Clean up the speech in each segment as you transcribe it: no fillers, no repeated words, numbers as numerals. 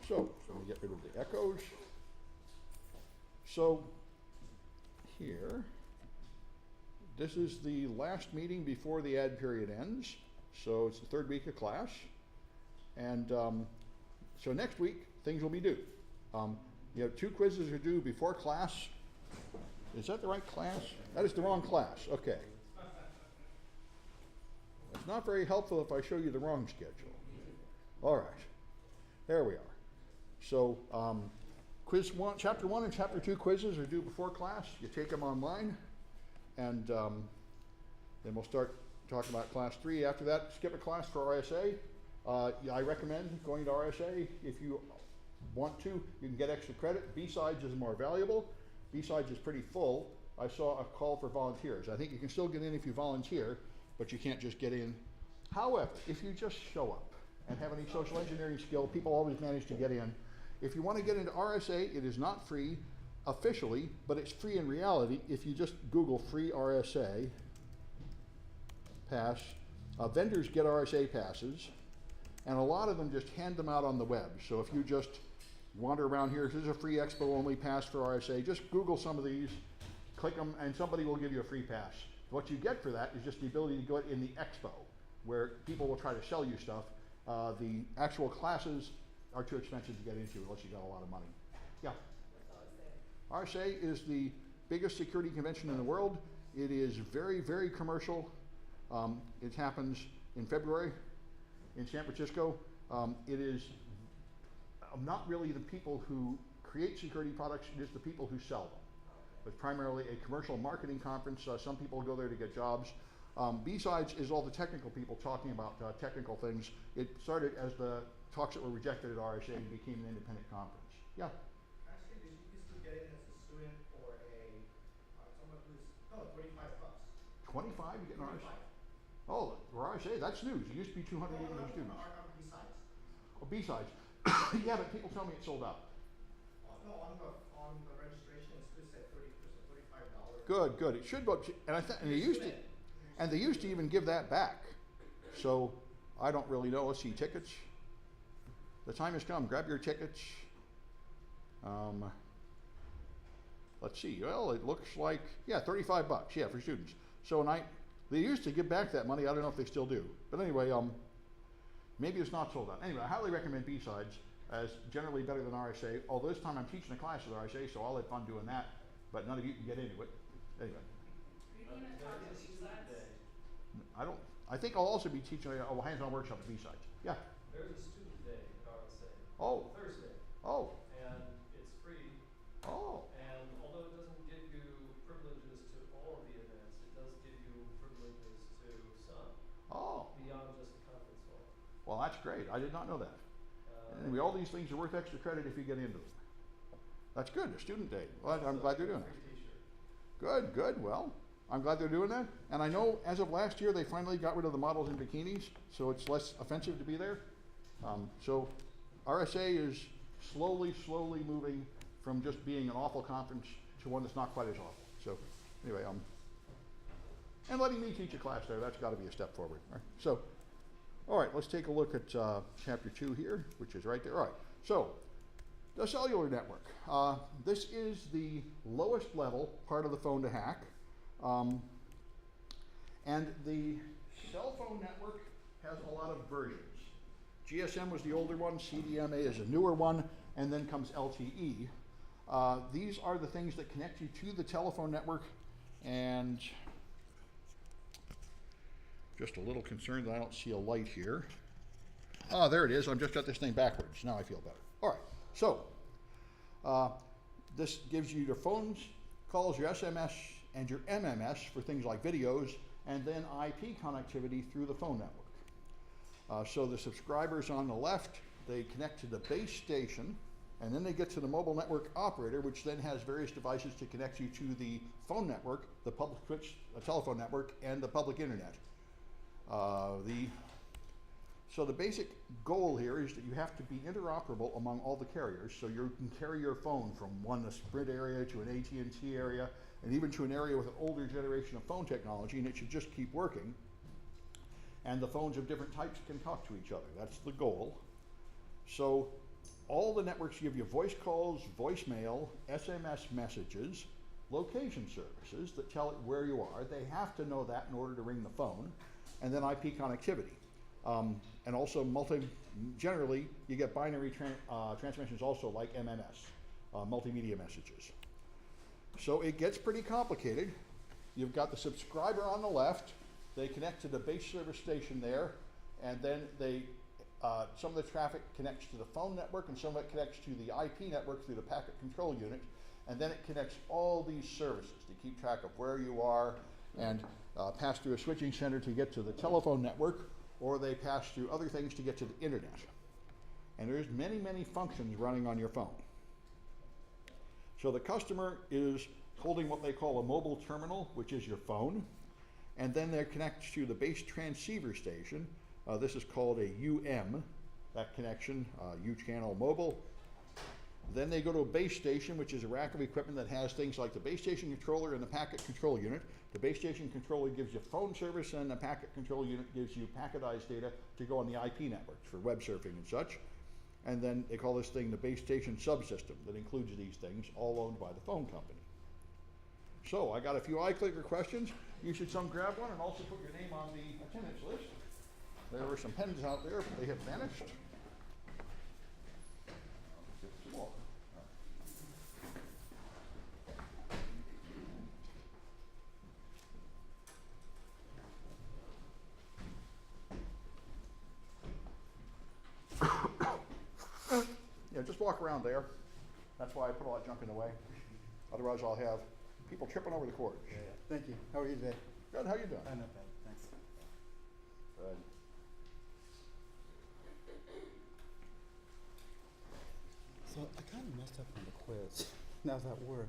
So let me get rid of the echoes. So here, this is the last meeting before the ad period ends. So it's the third week of class. And so next week, things will be due. You have 2 quizzes are due before class. Is that the right class? That is the wrong class. Okay. It's not very helpful if I show you the wrong schedule. All right. There we are. So quiz 1, chapter 1 and chapter 2 quizzes are due before class. You take them online, and then we'll start talking about class 3. After that, skip a class for RSA. I recommend going to RSA if you want to. You can get extra credit. B-Sides is more valuable. B-Sides is pretty full. I saw a call for volunteers. I think you can still get in if you volunteer, but you can't just get in. However, if you just show up and have any social engineering skill, people always manage to get in. If you want to get into RSA, it is not free officially, but it's free in reality. If you just Google free RSA pass, vendors get RSA passes, and a lot of them just hand them out on the web. So if you just wander around here, here's a free expo only pass for RSA, just Google some of these, click them, and somebody will give you a free pass. What you get for that is just the ability to go in the expo, where people will try to sell you stuff. The actual classes are too expensive to get into unless you got a lot of money. Yeah? RSA is the biggest security convention in the world. It is very, very commercial. It happens in February in San Francisco. It is not really the people who create security products, it is the people who sell them. It's primarily a commercial marketing conference. Some people go there to get jobs. B-Sides is all the technical people talking about technical things. It started as the talks that were rejected at RSA and became an independent conference. Yeah? Actually, did you used to get in as a student or someone who's, no, $25. 25 you get an RSA? Oh, for RSA, that's news. It used to be 200 students. B-Sides. Oh, B-Sides. Yeah, but people tell me it's sold out. No, on the registration, it still said $35. Good, good. It should go, and they used to even give that back. So I don't really know. Let's see, tickets. The time has come. Grab your tickets. Let's see. Well, it looks like, yeah, $35. Yeah, for students. So they used to give back that money. I don't know if they still do. But anyway, maybe it's not sold out. Anyway, I highly recommend B-Sides as generally better than RSA. Although this time I'm teaching a class with RSA, so I'll have fun doing that. But none of you can get into it. Anyway. I think I'll also be teaching a hands-on workshop at B-Sides. Yeah. There's a student day at RSA. Oh. Thursday. Oh. And it's free. Oh. And although it doesn't give you privileges to all of the events, it does give you privileges to some. Oh. Beyond just the conference hall. Well, that's great. I did not know that. Anyway, all these things are worth extra credit if you get into them. That's good, a student day. Well, I'm glad they're doing that. Good, good. Well, I'm glad they're doing that. And I know as of last year, they finally got rid of the models in bikinis, so it's less offensive to be there. So RSA is slowly moving from just being an awful conference to one that's not quite as awful. So anyway, and letting me teach a class there, that's got to be a step forward. Right? So, all right, let's take a look at chapter 2 here, which is right there. All right, so the cellular network. This is the lowest level part of the phone to hack. And the cell phone network has a lot of versions. GSM was the older one, CDMA is a newer one, and then comes LTE. These are the things that connect you to the telephone network, and just a little concerned that I don't see a light here. Ah, there it is. I've just got this thing backwards. Now I feel better. All right, so this gives you your phones, calls, your SMS, and your MMS for things like videos, and then IP connectivity through the phone network. So the subscribers on the left, they connect to the base station, and then they get to the mobile network operator, which then has various devices to connect you to the phone network, the public switch, telephone network, and the public internet. So the basic goal here is that you have to be interoperable among all the carriers, so you can carry your phone from a Sprint area to an AT&T area, and even to an area with an older generation of phone technology, and it should just keep working. And the phones of different types can talk to each other. That's the goal. So all the networks give you voice calls, voicemail, SMS messages, location services that tell it where you are. They have to know that in order to ring the phone, and then IP connectivity. And also generally you get binary transmissions also like MMS, multimedia messages. So it gets pretty complicated. You've got the subscriber on the left. They connect to the base service station there, and then some of the traffic connects to the phone network, and some of it connects to the IP network through the packet control unit, and then it connects all these services to keep track of where you are, and pass through a switching center to get to the telephone network, or they pass through other things to get to the internet. And there's many, many functions running on your phone. So the customer is holding what they call a mobile terminal, which is your phone, and then they connect to the base transceiver station. This is called a UM, that connection, U-channel mobile. Then they go to a base station, which is a rack of equipment that has things like the base station controller and the packet control unit. The base station controller gives you phone service, and the packet control unit gives you packetized data to go on the IP networks for web surfing and such. And then they call this thing the base station subsystem that includes these things, all owned by the phone company. So I got a few iClicker questions. You should grab one and also put your name on the attendance list. There were some pens out there, but they have vanished. Get some more. Yeah, just walk around there. That's why I put all that junk in the way. Otherwise, I'll have people tripping over the cords. Yeah. Thank you. How are you today? Good. How you doing? I'm not bad. Thanks. Good. So I kind of messed up on the quiz. Now that work.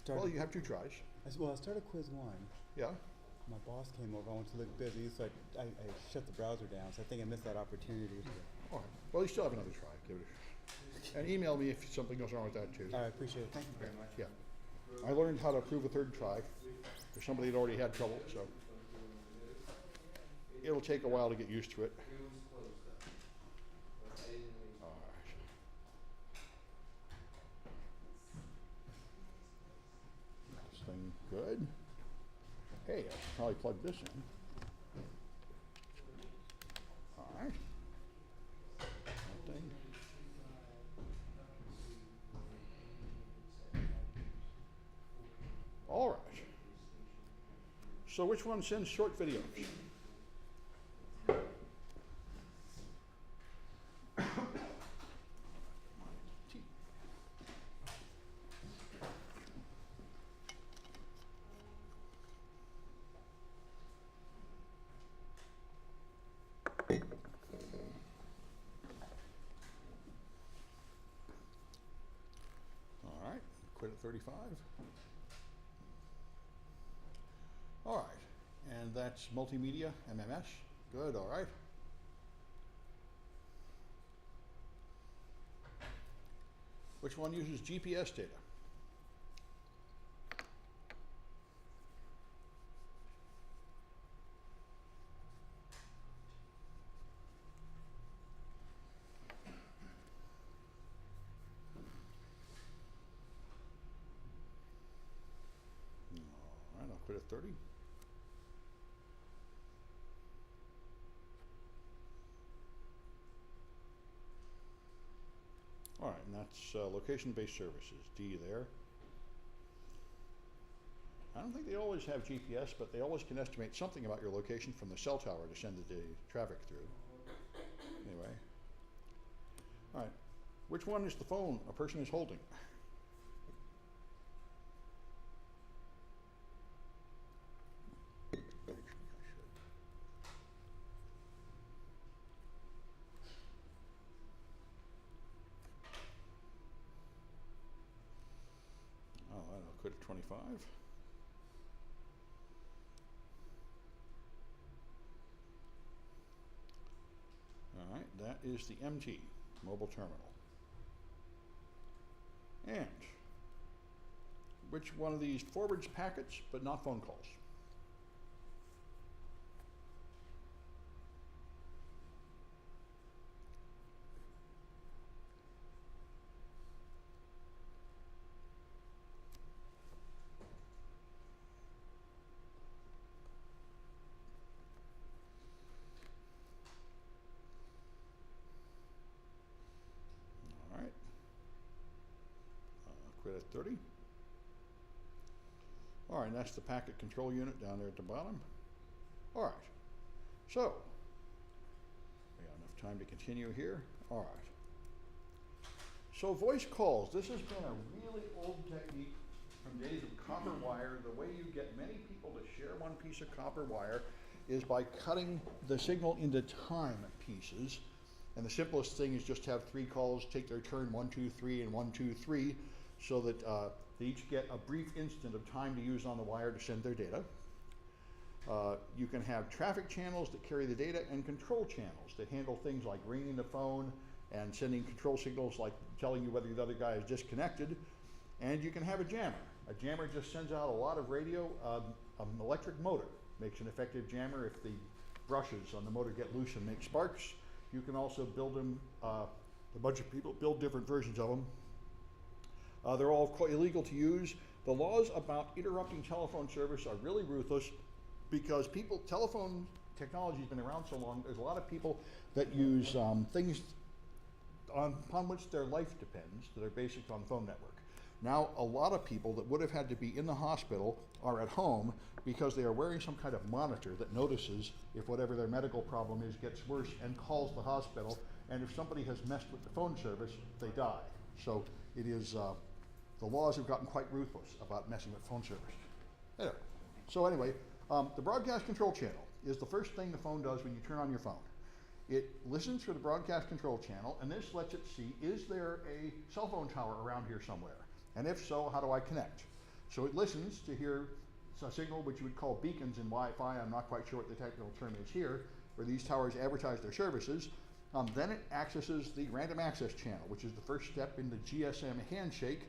Well, you have 2 tries. I started quiz 1. Yeah. My boss came over. I went to look busy, so I shut the browser down. So I think I missed that opportunity. All right. Well, you still have another try. Give it a and email me if something goes wrong with that too. I appreciate it. Thank you very much. Yeah. I learned how to approve a 3rd try because somebody had already had trouble, so it'll take a while to get used to it. All right. This thing good. Hey, I should probably plug this in. All right. That thing. All right. So which one sends short videos? All right, quit at 35. All right, and that's multimedia, MMS. Good, all right. Which one uses GPS data? All right, I'll quit at 30. All right, and that's location-based services, D there. I don't think they always have GPS, but they always can estimate something about your location from the cell tower to send the traffic through. Anyway. All right, which one is the phone a person is holding? Quit at 25. All right, that is the MT, mobile terminal. And which one of these forwards packets but not phone calls? quit at 30. All right, and that's the packet control unit down there at the bottom. All right, so we got enough time to continue here. All right. So voice calls, this has been a really old technique from days of copper wire. The way you get many people to share one piece of copper wire is by cutting the signal into time pieces. And the simplest thing is just have 3 calls, take their turn, 1, 2, 3, and 1, 2, 3, so that they each get a brief instant of time to use on the wire to send their data. You can have traffic channels that carry the data and control channels that handle things like ringing the phone and sending control signals like telling you whether the other guy is disconnected. And you can have a jammer. A jammer just sends out a lot of radio. An electric motor makes an effective jammer if the brushes on the motor get loose and make sparks. You can also build them, a bunch of people build different versions of them. They're all illegal to use. The laws about interrupting telephone service are really ruthless because telephone technology has been around so long, there's a lot of people that use things upon which their life depends that are basic on the phone network. Now, a lot of people that would have had to be in the hospital are at home because they are wearing some kind of monitor that notices if whatever their medical problem is gets worse and calls the hospital. And if somebody has messed with the phone service, they die. So it is, the laws have gotten quite ruthless about messing with phone service. There. So anyway, the broadcast control channel is the first thing the phone does when you turn on your phone. It listens for the broadcast control channel, and this lets it see, is there a cell phone tower around here somewhere? And if so, how do I connect? So it listens to hear a signal which you would call beacons in Wi-Fi. I'm not quite sure what the technical term is here, where these towers advertise their services. Then it accesses the random access channel, which is the first step in the GSM handshake.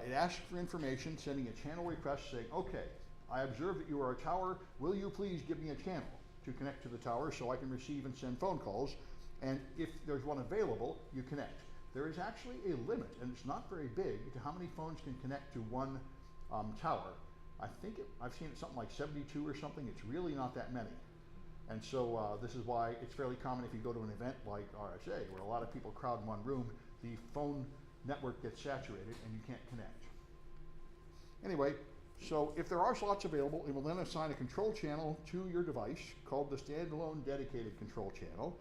It asks for information, sending a channel request saying, okay, I observe that you are a tower. Will you please give me a channel to connect to the tower so I can receive and send phone calls? And if there's one available, you connect. There is actually a limit, and it's not very big, to how many phones can connect to one tower. I've seen it something like 72 or something. It's really not that many. And so this is why it's fairly common if you go to an event like RSA, where a lot of people crowd in one room, the phone network gets saturated and you can't connect. Anyway, so if there are slots available, it will then assign a control channel to your device called the standalone dedicated control channel.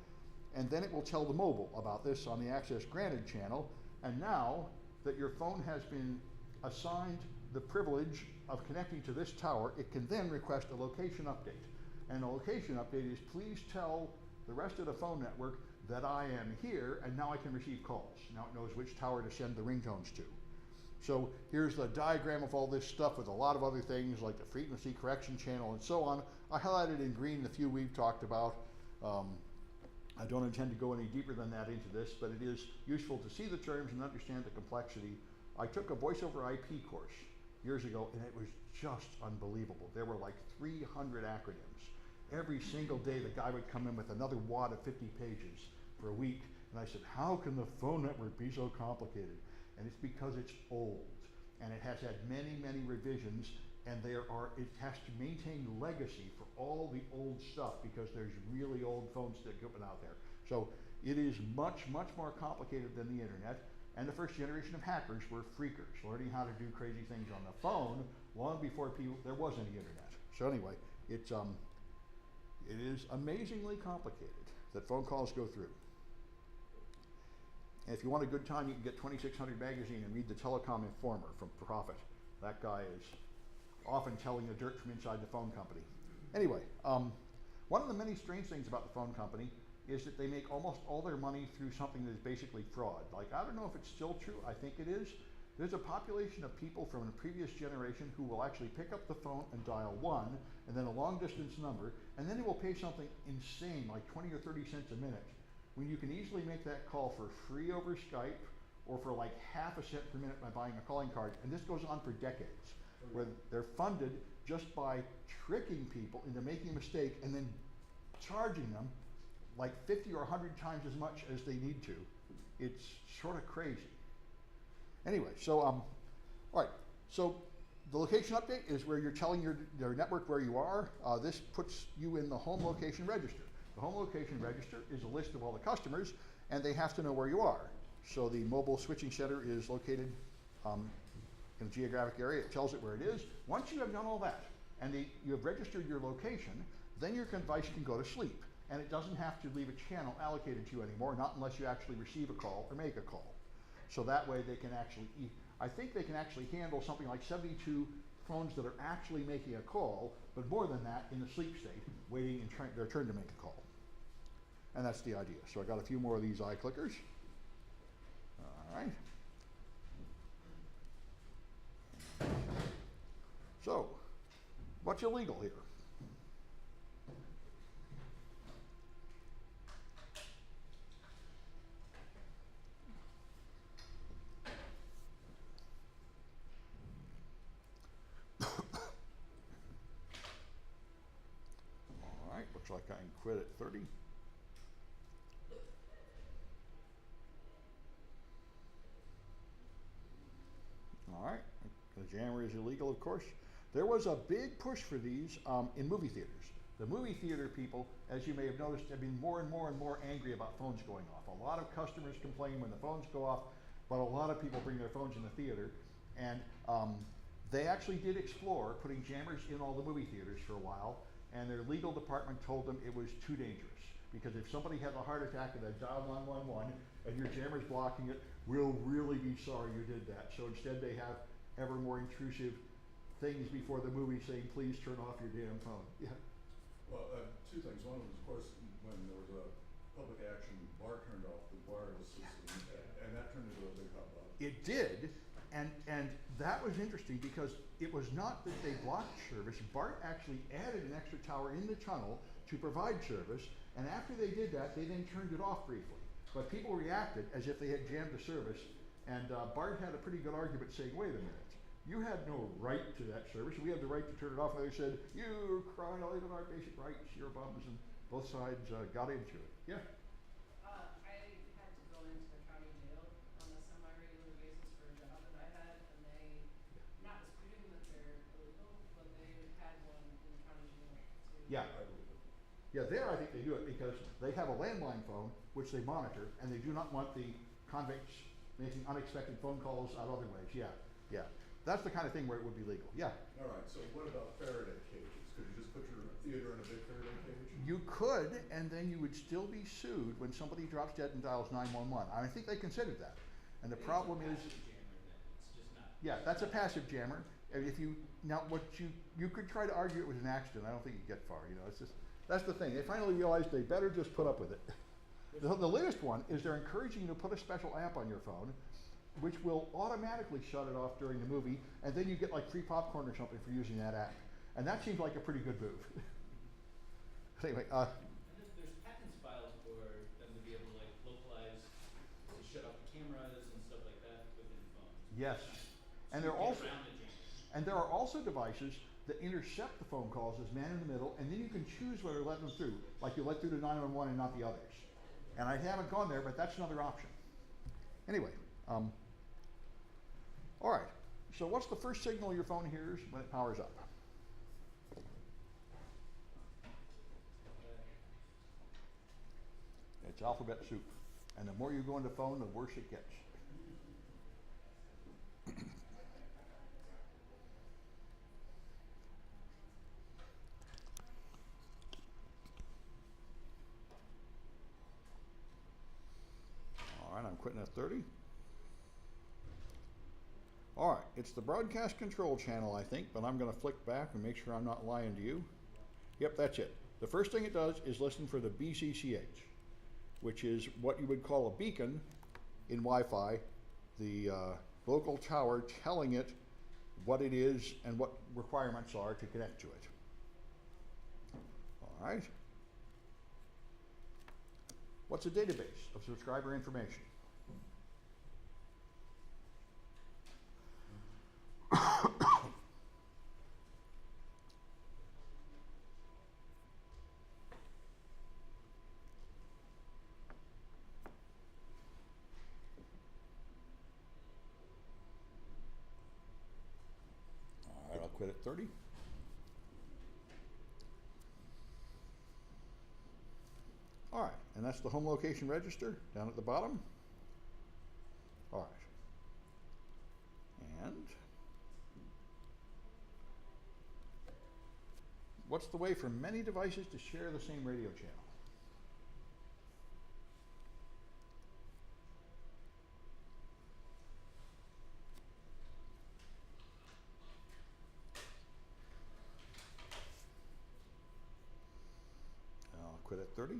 And then it will tell the mobile about this on the access granted channel. And now that your phone has been assigned the privilege of connecting to this tower, it can then request a location update. And a location update is, please tell the rest of the phone network that I am here, and now I can receive calls. Now it knows which tower to send the ringtones to. So here's the diagram of all this stuff with a lot of other things like the frequency correction channel and so on. I highlighted in green the few we've talked about. I don't intend to go any deeper than that into this, but it is useful to see the terms and understand the complexity. I took a voice over IP course years ago, and it was just unbelievable. There were like 300 acronyms. Every single day, the guy would come in with another wad of 50 pages for a week, and I said, how can the phone network be so complicated? And it's because it's old, and it has had many, many revisions, and it has to maintain legacy for all the old stuff because there's really old phones that are out there. So it is much, much more complicated than the internet. And the first generation of hackers were freakers, learning how to do crazy things on the phone long before there was any internet. So anyway, it is amazingly complicated that phone calls go through. And if you want a good time, you can get 2600 magazine and read the Telecom Informer from Profit. That guy is often telling the dirt from inside the phone company. Anyway, one of the many strange things about the phone company is that they make almost all their money through something that is basically fraud. Like, I don't know if it's still true, I think it is. There's a population of people from a previous generation who will actually pick up the phone and dial 1, and then a long distance number, and then they will pay something insane, like 20 or 30 cents a minute, when you can easily make that call for free over Skype, or for like half a cent per minute by buying a calling card. And this goes on for decades, where they're funded just by tricking people into making a mistake and then charging them like 50 or 100 times as much as they need to. It's sort of crazy. Anyway, so, all right, so the location update is where you're telling your network where you are. This puts you in the home location register. The home location register is a list of all the customers, and they have to know where you are. So the mobile switching center is located in the geographic area, it tells it where it is. Once you have done all that, and you have registered your location, then your device can go to sleep. And it doesn't have to leave a channel allocated to you anymore, not unless you actually receive a call or make a call. So that way they can actually, I think they can actually handle something like 72 phones that are actually making a call, but more than that, in the sleep state, waiting in their turn to make a call. And that's the idea. So I got a few more of these eye clickers. All right. So, what's illegal here? All right, looks like I can quit at 30. All right, the jammer is illegal, of course. There was a big push for these in movie theaters. The movie theater people, as you may have noticed, have been more and more and more angry about phones going off. A lot of customers complain when the phones go off, but a lot of people bring their phones in the theater. And they actually did explore putting jammers in all the movie theaters for a while, and their legal department told them it was too dangerous. Because if somebody has a heart attack and they dial 911 and your jammer's blocking it, we'll really be sorry you did that. So instead they have ever more intrusive things before the movie saying, please turn off your damn phone. Yeah. Well, two things. One was, of course, when there was a public action, BART turned off the wireless system, and that turned into a big hubbub. It did, and that was interesting because it was not that they blocked service. BART actually added an extra tower in the tunnel to provide service, and after they did that, they then turned it off briefly. But people reacted as if they had jammed the service, and BART had a pretty good argument saying, wait a minute, you had no right to that service. We have the right to turn it off. And they said, you violated our basic rights, you're bums, and both sides got into it. Yeah? I had to go into the county jail on a semi-regular basis for a job that I had, and they, not disputing that they're illegal, but they had one in county jail too. Yeah. Yeah, there I think they do it because they have a landline phone, which they monitor, and they do not want the convicts making unexpected phone calls out other ways. Yeah, yeah. That's the kind of thing where it would be legal. Yeah. All right, so what about Faraday cages? Could you just put your theater in a big Faraday cage? You could, and then you would still be sued when somebody drops dead and dials 911. I think they considered that. And the problem is, yeah, that's a passive jammer. And if you, now what you could try to argue it was an accident. I don't think you'd get far, you know, it's just, that's the thing. They finally realized they better just put up with it. The latest one is they're encouraging you to put a special app on your phone which will automatically shut it off during the movie, and then you get like free popcorn or something for using that app. And that seems like a pretty good move. Anyway, and there's patents filed for them to be able to like localize, to shut off the cameras and stuff like that within phones. yes. And there are also devices that intercept the phone calls as man in the middle, and then you can choose whether to let them through. Like you let through the 911 and not the others. And I haven't gone there, but that's another option. Anyway, all right, so what's the first signal your phone hears when it powers up? It's alphabet soup. And the more you go into phone, the worse it gets. All right, I'm quitting at 30. All right, it's the broadcast control channel, I think, but I'm going to flick back and make sure I'm not lying to you. Yep, that's it. The first thing it does is listen for the BCCH, which is what you would call a beacon in Wi-Fi, the local tower telling it what it is and what requirements are to connect to it. All right. What's a database of subscriber information? All right, I'll quit at 30. All right, and that's the home location register down at the bottom. All right. And what's the way for many devices to share the same radio channel? I'll quit at 30.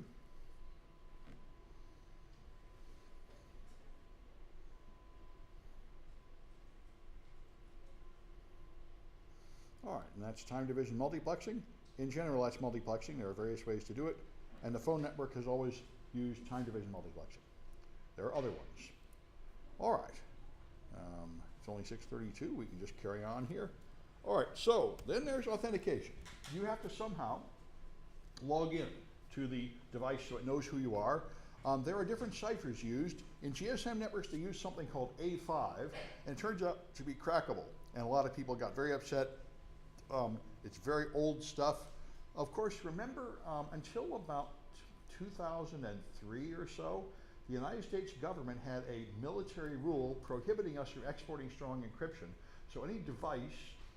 All right, and that's time division multiplexing. In general, that's multiplexing. There are various ways to do it. And the phone network has always used time division multiplexing. There are other ones. All right. It's only 6:32. We can just carry on here. All right, so then there's authentication. You have to somehow log in to the device so it knows who you are. There are different ciphers used. In GSM networks, they use something called A5, and it turns out to be crackable. And a lot of people got very upset. It's very old stuff. Of course, remember, until about 2003 or so, the United States government had a military rule prohibiting us from exporting strong encryption. So any device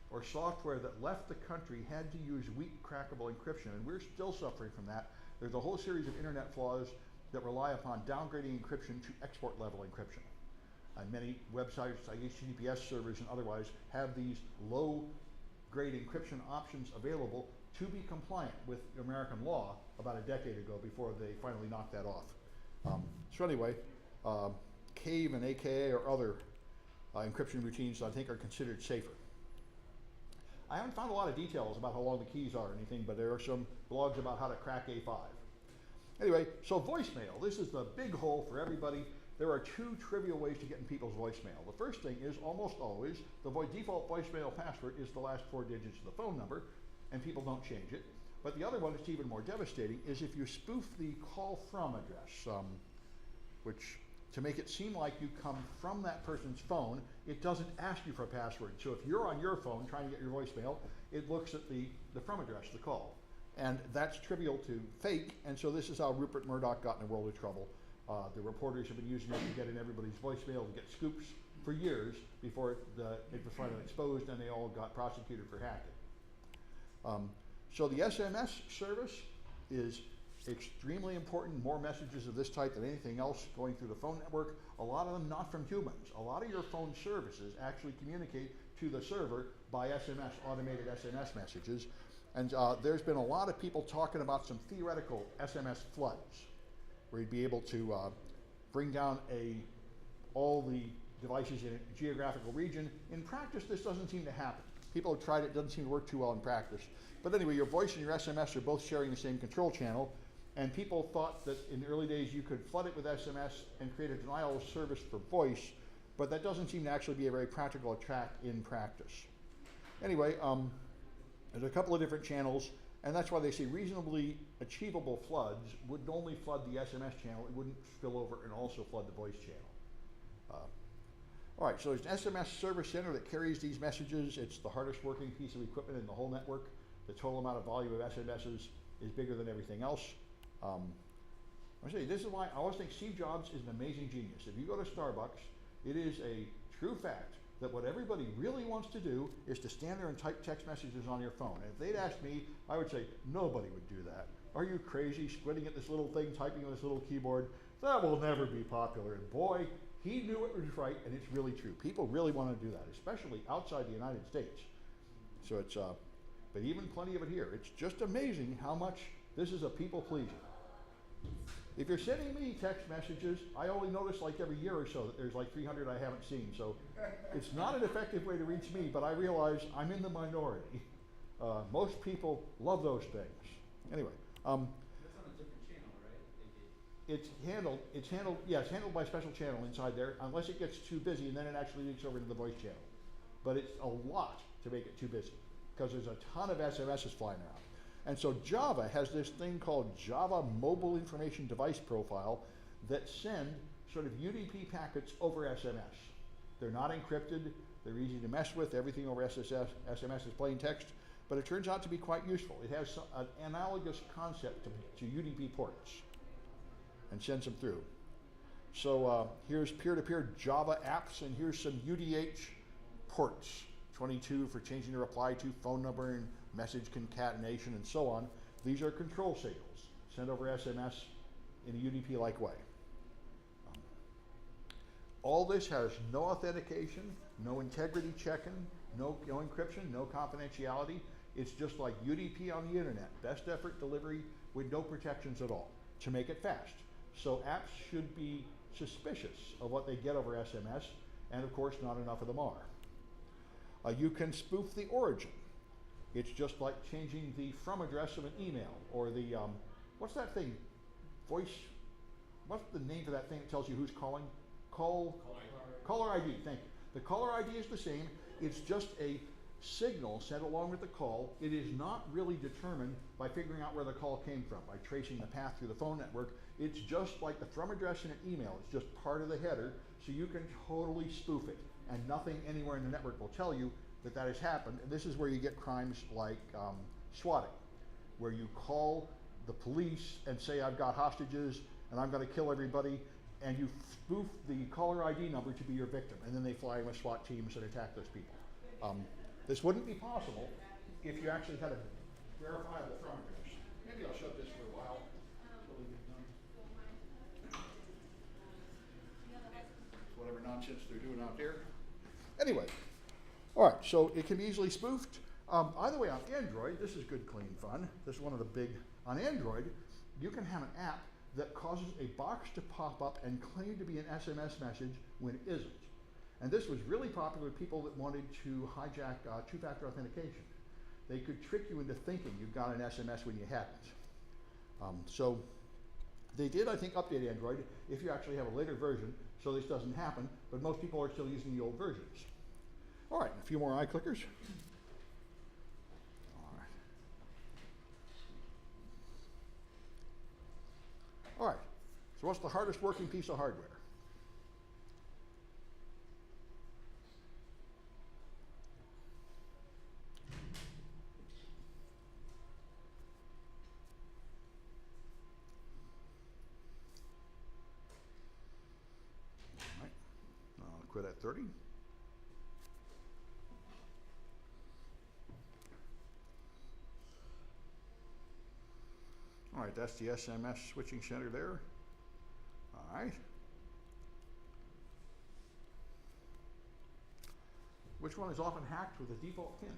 or software that left the country had to use weak crackable encryption, and we're still suffering from that. There's a whole series of internet flaws that rely upon downgrading encryption to export level encryption. And many websites like HTTPS servers and otherwise have these low grade encryption options available to be compliant with American law about a decade ago before they finally knocked that off. So anyway, CAVE and AKA or other encryption routines I think are considered safer. I haven't found a lot of details about how long the keys are or anything, but there are some blogs about how to crack A5. Anyway, so voicemail. This is the big hole for everybody. There are two trivial ways to get in people's voicemail. The first thing is almost always the default voicemail password is the last 4 digits of the phone number, and people don't change it. But the other one that's even more devastating is if you spoof the call from address, which to make it seem like you come from that person's phone, it doesn't ask you for a password. So if you're on your phone trying to get your voicemail, it looks at the from address, the call. And that's trivial to fake, and so this is how Rupert Murdoch got in a world of trouble. The reporters have been using it to get in everybody's voicemail to get scoops for years before it was finally exposed and they all got prosecuted for hacking. So the SMS service is extremely important, more messages of this type than anything else going through the phone network, a lot of them not from humans. A lot of your phone services actually communicate to the server by SMS, automated SMS messages. And there's been a lot of people talking about some theoretical SMS floods, where you'd be able to bring down all the devices in a geographical region. In practice, this doesn't seem to happen. People have tried it, doesn't seem to work too well in practice. But anyway, your voice and your SMS are both sharing the same control channel, and people thought that in the early days you could flood it with SMS and create a denial of service for voice, but that doesn't seem to actually be a very practical attack in practice. Anyway, there's a couple of different channels, and that's why they say reasonably achievable floods would only flood the SMS channel. It wouldn't spill over and also flood the voice channel. All right, so there's an SMS service center that carries these messages. It's the hardest working piece of equipment in the whole network. The total amount of volume of SMSs is bigger than everything else. I say this is why I always think Steve Jobs is an amazing genius. If you go to Starbucks, it is a true fact that what everybody really wants to do is to stand there and type text messages on your phone. And if they'd asked me, I would say, nobody would do that. Are you crazy, squinting at this little thing, typing on this little keyboard? That will never be popular. And boy, he knew it was right, and it's really true. People really want to do that, especially outside the United States. So it's, but even plenty of it here. It's just amazing how much this is a people pleaser. If you're sending me text messages, I only notice like every year or so that there's like 300 I haven't seen. So it's not an effective way to reach me, but I realize I'm in the minority. Most people love those things. Anyway. That's on a different channel, right? It's handled by a special channel inside there, unless it gets too busy, and then it actually leaks over to the voice channel. But it's a lot to make it too busy, because there's a ton of SMSs flying around. And so Java has this thing called Java Mobile Information Device Profile that send sort of UDP packets over SMS. They're not encrypted, they're easy to mess with, everything over SMS is plain text, but it turns out to be quite useful. It has an analogous concept to UDP ports and sends them through. So here's peer-to-peer Java apps, and here's some UDH ports, 22 for changing the reply to phone number and message concatenation and so on. These are control signals sent over SMS in a UDP-like way. All this has no authentication, no integrity checking, no encryption, no confidentiality. It's just like UDP on the internet, best effort delivery with no protections at all to make it fast. So apps should be suspicious of what they get over SMS, and of course not enough of them are. You can spoof the origin. It's just like changing the from address of an email, or the, what's that thing? What's the name for that thing that tells you who's calling? Caller ID, thank you. The caller ID is the same. It's just a signal sent along with the call. It is not really determined by figuring out where the call came from, by tracing the path through the phone network. It's just like the from address in an email. It's just part of the header, so you can totally spoof it. And nothing anywhere in the network will tell you that that has happened. And this is where you get crimes like swatting, where you call the police and say, I've got hostages and I'm going to kill everybody, and you spoof the caller ID number to be your victim, and then they fly in with SWAT teams and attack those people. This wouldn't be possible if you actually had a verifiable from address. Maybe I'll shut this for a while until we get done. Whatever nonsense they're doing out there. Anyway, all right, so it can be easily spoofed. Either way, on Android, this is good, clean fun. This is one of the big, on Android, you can have an app that causes a box to pop up and claim to be an SMS message when it isn't. And this was really popular with people that wanted to hijack two-factor authentication. They could trick you into thinking you got an SMS when you hadn't. So they did, I think, update Android if you actually have a later version, so this doesn't happen, but most people are still using the old versions. All right, a few more eye clickers. All right, so what's the hardest working piece of hardware? All right, I'll quit at 30. All right, that's the SMS switching center there. All right. Which one is often hacked with a default pin?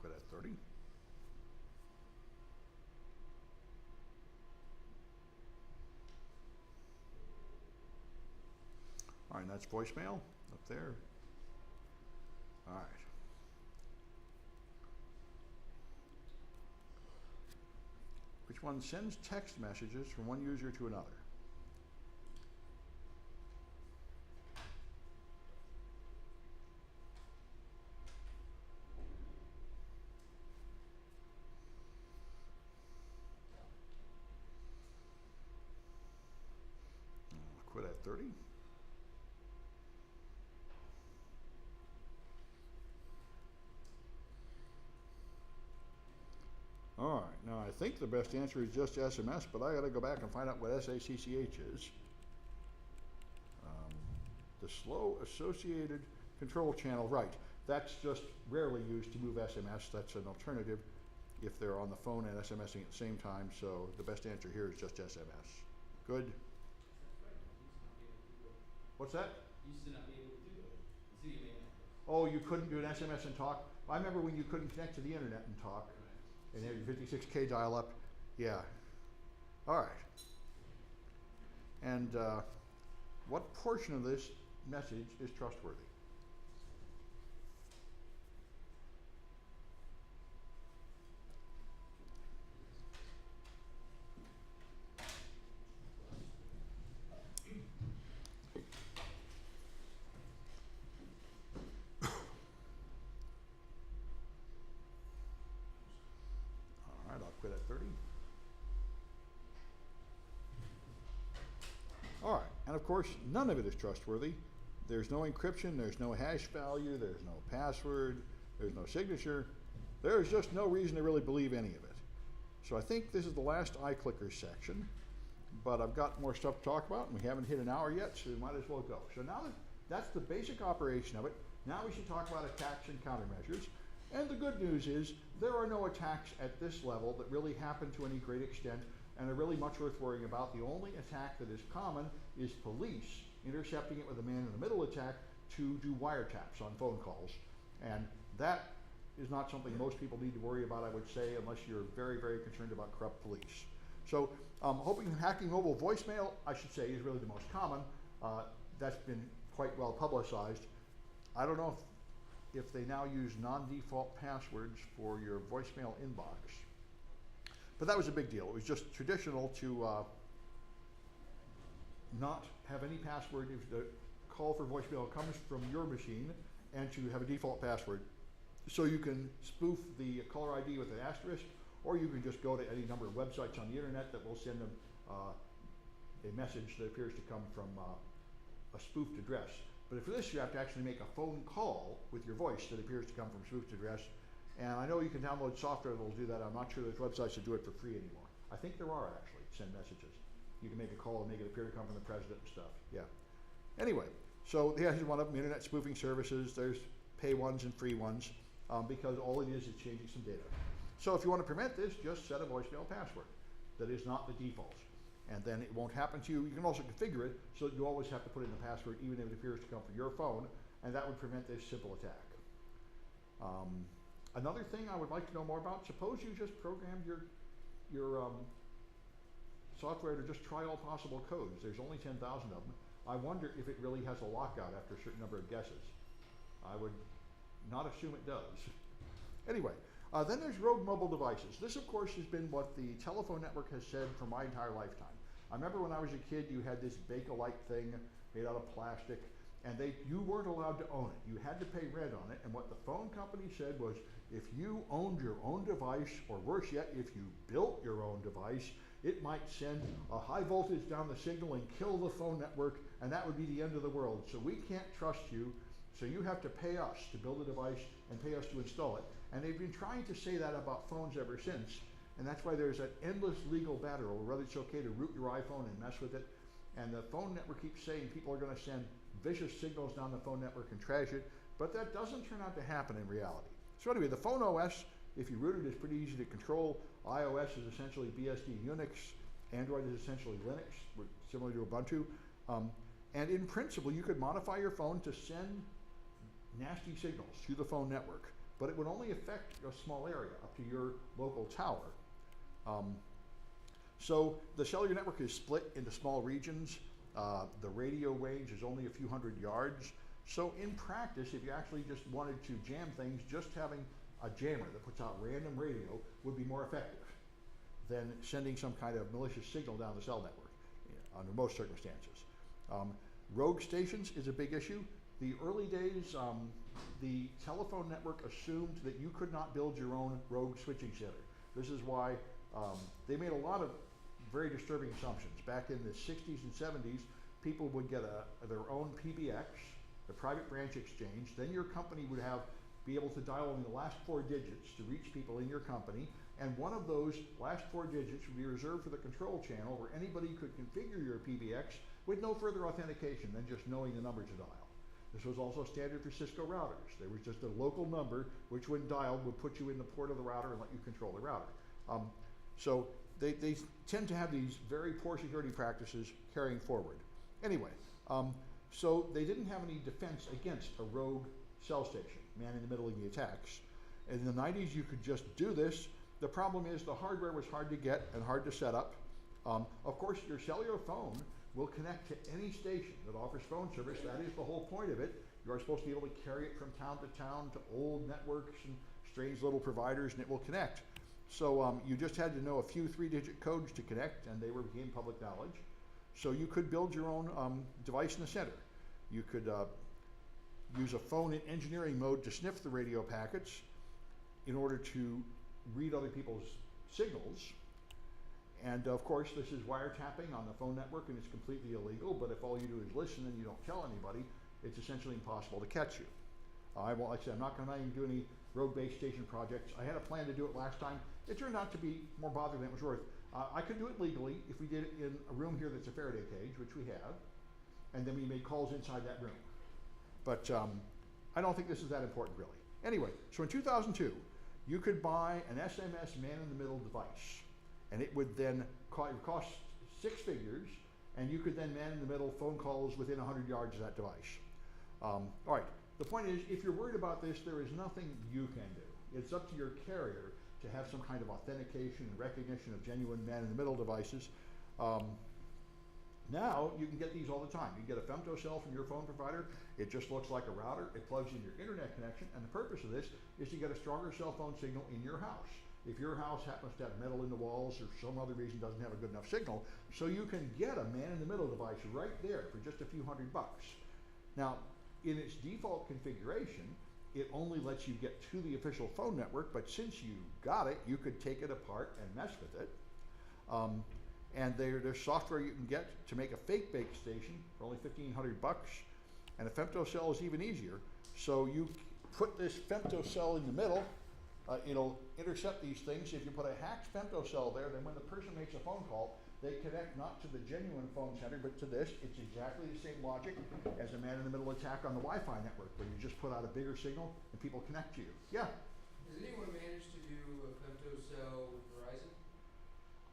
Quit at 30. All right, that's voicemail up there. All right. Which one sends text messages from one user to another? Quit at 30. All right, now I think the best answer is just SMS, but I gotta go back and find out what SACCH is. The slow associated control channel, right. That's just rarely used to move SMS. That's an alternative if they're on the phone and SMSing at the same time, so the best answer here is just SMS. Good? What's that? You used to not be able to do it. The CMA. Oh, you couldn't do an SMS and talk? I remember when you couldn't connect to the internet and talk. And you had your 56K dial-up, yeah. All right. And what portion of this message is trustworthy? Quit at 30. All right, and of course, none of it is trustworthy. there's no encryption, there's no hash value, there's no password, there's no signature. There's just no reason to really believe any of it. So I think this is the last iClicker section, but I've got more stuff to talk about, and we haven't hit an hour yet, so we might as well go. So now that that's the basic operation of it, now we should talk about attacks and countermeasures. And the good news is there are no attacks at this level that really happen to any great extent and are really much worth worrying about. The only attack that is common is police intercepting it with a man-in-the-middle attack to do wiretaps on phone calls. And that is not something most people need to worry about, I would say, unless you're very, very concerned about corrupt police. So hoping and hacking mobile voicemail, I should say, is really the most common. That's been quite well publicized. I don't know if they now use non-default passwords for your voicemail inbox. But that was a big deal. It was just traditional to not have any password if the call for voicemail comes from your machine, and to have a default password. So you can spoof the caller ID with an asterisk, or you can just go to any number of websites on the internet that will send them a message that appears to come from a spoofed address. But for this, you have to actually make a phone call with your voice that appears to come from spoofed address. And I know you can download software that will do that. I'm not sure there's websites that do it for free anymore. I think there are, actually, send messages. You can make a call and make it appear to come from the president and stuff. Yeah. Anyway, so here's one of them, internet spoofing services. There's pay ones and free ones, because all it is changing some data. So if you want to prevent this, just set a voicemail password that is not the default. And then it won't happen to you. You can also configure it so that you always have to put in the password, even if it appears to come from your phone, and that would prevent this simple attack. Another thing I would like to know more about, suppose you just programmed your software to just try all possible codes. There's only 10,000 of them. I wonder if it really has a lockout after a certain number of guesses. I would not assume it does. Anyway, then there's rogue mobile devices. This, of course, has been what the telephone network has said for my entire lifetime. I remember when I was a kid, you had this Bakelite thing made out of plastic, and you weren't allowed to own it. You had to pay rent on it, and what the phone company said was, if you owned your own device, or worse yet, if you built your own device, it might send a high voltage down the signal and kill the phone network, and that would be the end of the world. So we can't trust you, so you have to pay us to build a device and pay us to install it. And they've been trying to say that about phones ever since, and that's why there's an endless legal battle over whether it's okay to root your iPhone and mess with it. And the phone network keeps saying people are going to send vicious signals down the phone network and trash it, but that doesn't turn out to happen in reality. So anyway, the phone OS, if you root it, is pretty easy to control. iOS is essentially BSD Unix. Android is essentially Linux, similar to Ubuntu. And in principle, you could modify your phone to send nasty signals to the phone network, but it would only affect a small area up to your local tower. So the cellular network is split into small regions. The radio range is only a few hundred yards. So in practice, if you actually just wanted to jam things, just having a jammer that puts out random radio would be more effective than sending some kind of malicious signal down the cell network under most circumstances. Rogue stations is a big issue. The early days, the telephone network assumed that you could not build your own rogue switching center. This is why they made a lot of very disturbing assumptions. Back in the 60s and 70s, people would get their own PBX, the private branch exchange. Then your company would be able to dial in the last 4 digits to reach people in your company, and one of those last 4 digits would be reserved for the control channel where anybody could configure your PBX with no further authentication than just knowing the number to dial. This was also standard for Cisco routers. There was just a local number which, when dialed, would put you in the port of the router and let you control the router. So they tend to have these very poor security practices carrying forward. Anyway, so they didn't have any defense against a rogue cell station, man-in-the-middle the attacks. In the 90s, you could just do this. The problem is the hardware was hard to get and hard to set up. Of course, your cellular phone will connect to any station that offers phone service. That is the whole point of it. You are supposed to be able to carry it from town to town to old networks and strange little providers, and it will connect. So you just had to know a few 3-digit codes to connect, and they became public knowledge. So you could build your own device in the center. You could use a phone in engineering mode to sniff the radio packets in order to read other people's signals. And of course, this is wiretapping on the phone network, and it's completely illegal, but if all you do is listen and you don't tell anybody, it's essentially impossible to catch you. Like I said, I'm not going to do any road base station projects. I had a plan to do it last time. It turned out to be more bother than it was worth. I could do it legally if we did it in a room here that's a Faraday cage, which we have, and then we made calls inside that room. But I don't think this is that important, really. Anyway, so in 2002, you could buy an SMS man-in-the-middle device, and it would then cost 6 figures, and you could then man-in-the-middle phone calls within 100 yards of that device. All right, the point is, if you're worried about this, there is nothing you can do. It's up to your carrier to have some kind of authentication and recognition of genuine man-in-the-middle devices. Now, you can get these all the time. You get a Femtocell from your phone provider. It just looks like a router. It plugs in your internet connection, and the purpose of this is to get a stronger cell phone signal in your house. If your house happens to have metal in the walls or some other reason doesn't have a good enough signal, so you can get a man-in-the-middle device right there for just a few $100. Now, in its default configuration, it only lets you get to the official phone network, but since you got it, you could take it apart and mess with it. And there's software you can get to make a fake base station for only $1,500, and a Femtocell is even easier. So you put this Femtocell in the middle, it'll intercept these things. If you put a hacked Femtocell there, then when the person makes a phone call, they connect not to the genuine phone center, but to this. It's exactly the same logic as a man-in-the-middle attack on the Wi-Fi network, where you just put out a bigger signal and people connect to you. Yeah? Has anyone managed to do a Femtocell with Verizon?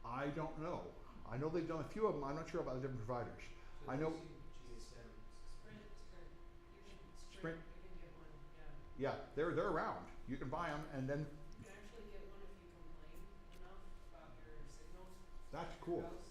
I don't know. I know they've done a few of them. I'm not sure about the different providers. So I know. GSM. Sprint. You can get one, Yeah, yeah. they're around. You can buy them, and then You can actually get one if you complain enough about your signal. that's at cool. your house,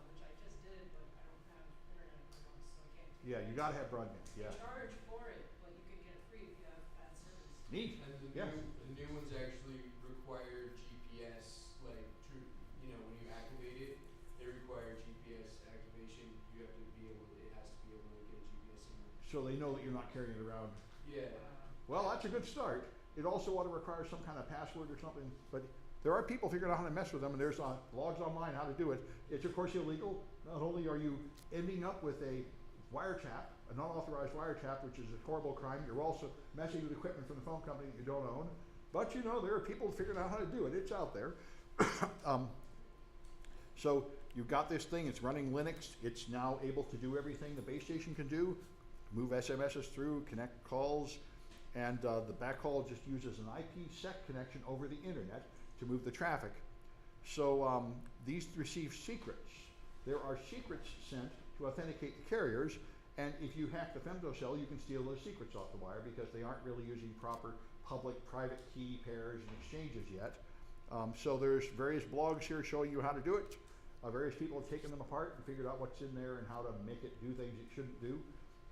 which I just did, but I don't have internet in my house, so I can't do Yeah, that. you gotta have broadband. Yeah. They charge for it, but you can get it free if you have bad service. Neat. And the Yeah. new ones actually require GPS, like when you activate it, they require GPS activation. You have to be able, it has to be able to get a GPS signal. So they know that you're not carrying it around. Yeah. Well, that's a good start. It also ought to require some kind of password or something, but there are people figuring out how to mess with them, and there's blogs online how to do it. It's of course illegal. Not only are you ending up with a wiretap, a non-authorized wiretap, which is a horrible crime, you're also messing with equipment from the phone company that you don't own. But there are people figuring out how to do it. It's out there. So you've got this thing, it's running Linux. It's now able to do everything the base station can do, move SMSs through, connect calls, and the backhaul just uses an IPsec connection over the internet to move the traffic. So these receive secrets. There are secrets sent to authenticate the carriers, and if you hack the Femtocell, you can steal those secrets off the wire because they aren't really using proper public-private key pairs and exchanges yet. So there's various blogs here showing you how to do it. Various people have taken them apart and figured out what's in there and how to make it do things it shouldn't do.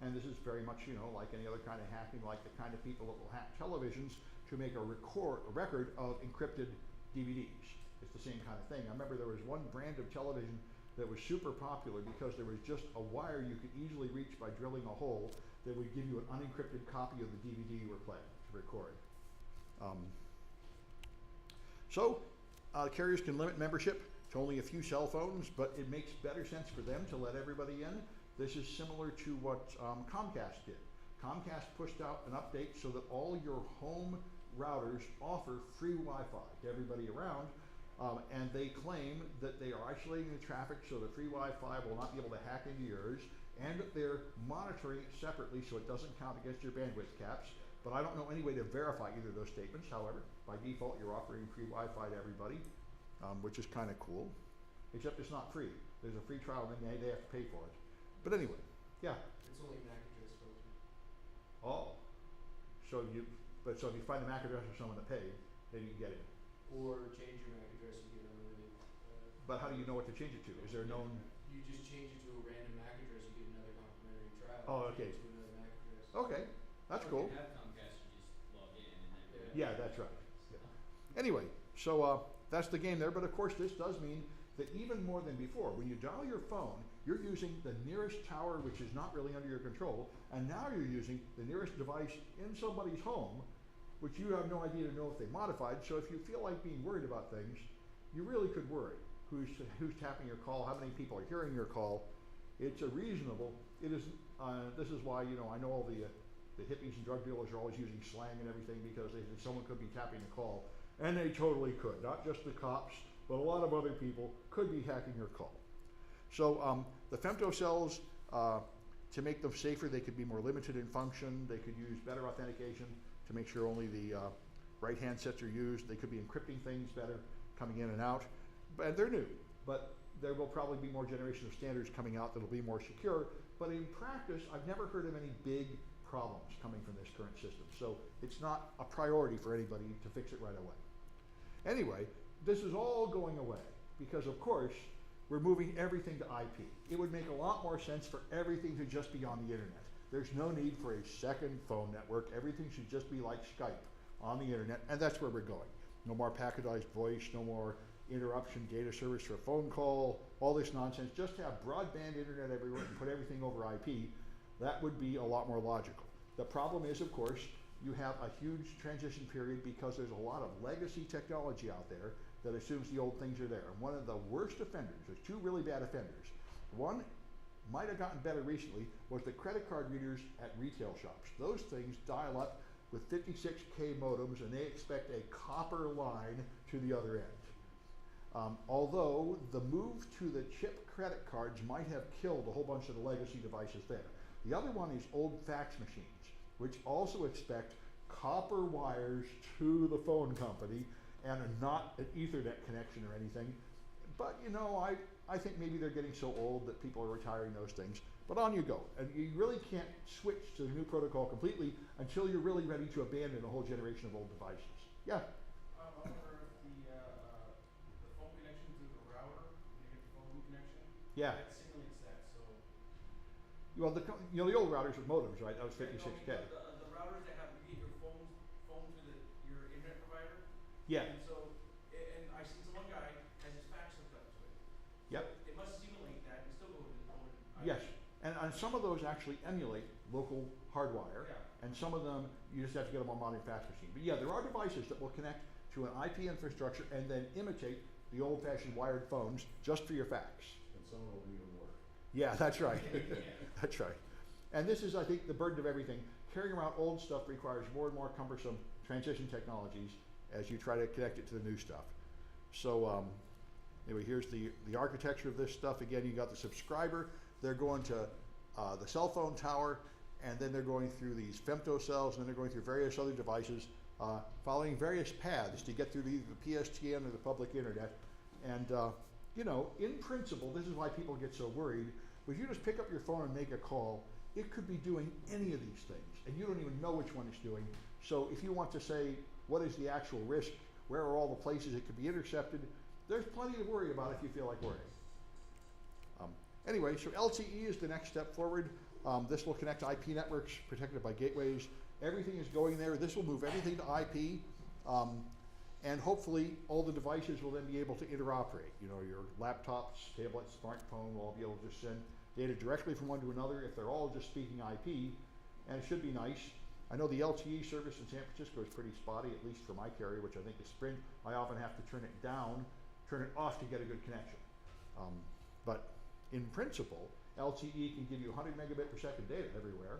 And this is very much, like any other kind of hacking, like the kind of people that will hack televisions to make a record of encrypted DVDs. It's the same kind of thing. I remember there was one brand of television that was super popular because there was just a wire you could easily reach by drilling a hole that would give you an unencrypted copy of the DVD you were playing to record. Carriers can limit membership to only a few cell phones, but it makes better sense for them to let everybody in. This is similar to what Comcast did. Comcast pushed out an update so that all your home routers offer free Wi-Fi to everybody around, and they claim that they are isolating the traffic so the free Wi-Fi will not be able to hack into yours, and that they're monitoring it separately so it doesn't count against your bandwidth caps. But I don't know any way to verify either of those statements. However, by default, you're offering free Wi-Fi to everybody, which is kind of cool, except it's not free. There's a free trial, and then they have to pay for it. But anyway, yeah. It's only MAC address filter. Oh, so if you find the MAC address of someone that paid, then you can get it. Or change your MAC address, you get unlimited. But how do you know what to change it to? Is there a known? You just change it to a random MAC address, you get another complimentary trial. Oh, okay. To another MAC address. Okay, that's Or cool. if you have Comcast, you just log in and then. Yeah, that's right. Yeah. Anyway, so that's the game there. But of course, this does mean that even more than before, when you dial your phone, you're using the nearest tower, which is not really under your control, and now you're using the nearest device in somebody's home, which you have no idea to know if they modified. So if you feel like being worried about things, you really could worry. Who's tapping your call? How many people are hearing your call? It's a reasonable, it is, this is why, you know, I know all the hippies and drug dealers are always using slang and everything because they think someone could be tapping the call, and they totally could. Not just the cops, but a lot of other people could be hacking your call. So the femtocells, to make them safer, they could be more limited in function. They could use better authentication to make sure only the right handsets are used. They could be encrypting things better, coming in and out. And they're new, but there will probably be more generations of standards coming out that'll be more secure. But in practice, I've never heard of any big problems coming from this current system. So it's not a priority for anybody to fix it right away. Anyway, this is all going away because, of course, we're moving everything to IP. It would make a lot more sense for everything to just be on the internet. There's no need for a second phone network. Everything should just be like Skype on the internet, and that's where we're going. No more packetized voice, no more interruption data service for a phone call, all this nonsense. Just have broadband internet everywhere and put everything over IP. That would be a lot more logical. The problem is, of course, you have a huge transition period because there's a lot of legacy technology out there that assumes the old things are there. And one of the worst offenders, there's two really bad offenders. One might have gotten better recently, was the credit card readers at retail shops. Those things dial up with 56K modems and they expect a copper line to the other end. Although the move to the chip credit cards might have killed a whole bunch of the legacy devices there. The other one is old fax machines, which also expect copper wires to the phone company and not an Ethernet connection or anything. But you know, I think maybe they're getting so old that people are retiring those things. But on you go. And you really can't switch to the new protocol completely until you're really ready to abandon a whole generation of old devices. Yeah? I wonder if the phone connection to the router, when you get the phone connection, Yeah. that simulates that, so. Well, you know, the old routers with modems, right? That was 56K. The routers that have, you get your phone to your internet provider. Yeah. And so, and I see some one guy has his fax hooked up to it. Yep. So it must simulate that and still go over the Yes. And some of those actually emulate local hardwire. Yeah. And some of them, you just have to get them on modern fax machine. But yeah, there are devices that will connect to an IP infrastructure and then imitate the old-fashioned wired phones just for your fax. And some will even work. Yeah, that's right. That's right. And this is, I think, the burden of everything. Carrying around old stuff requires more and more cumbersome transition technologies as you try to connect it to the new stuff. So anyway, here's the architecture of this stuff. Again, you got the subscriber. They're going to the cell phone tower, and then they're going through these femtocells, and then they're going through various other devices, following various paths to get through either the PSTN or the public internet. And you know, in principle, this is why people get so worried. If you just pick up your phone and make a call, it could be doing any of these things, and you don't even know which one it's doing. So if you want to say, what is the actual risk? Where are all the places it could be intercepted? There's plenty to worry about if you feel like worrying. Anyway, so LTE is the next step forward. This will connect to IP networks protected by gateways. Everything is going there. This will move everything to IP. And hopefully all the devices will then be able to interoperate. You know, your laptops, tablets, smartphone will all be able to just send data directly from one to another if they're all just speaking IP. And it should be nice. I know the LTE service in San Francisco is pretty spotty, at least for my carrier, which I think is Sprint. I often have to turn it off to get a good connection. But in principle, LTE can give you 100 megabit per second data everywhere.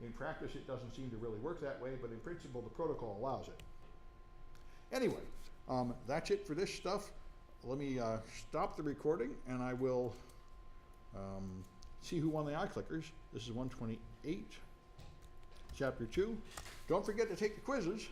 In practice, it doesn't seem to really work that way, but in principle, the protocol allows it. Anyway, that's it for this stuff. Let me stop the recording, and I will see who won the iClickers. This is 128, Chapter 2. Don't forget to take the quizzes.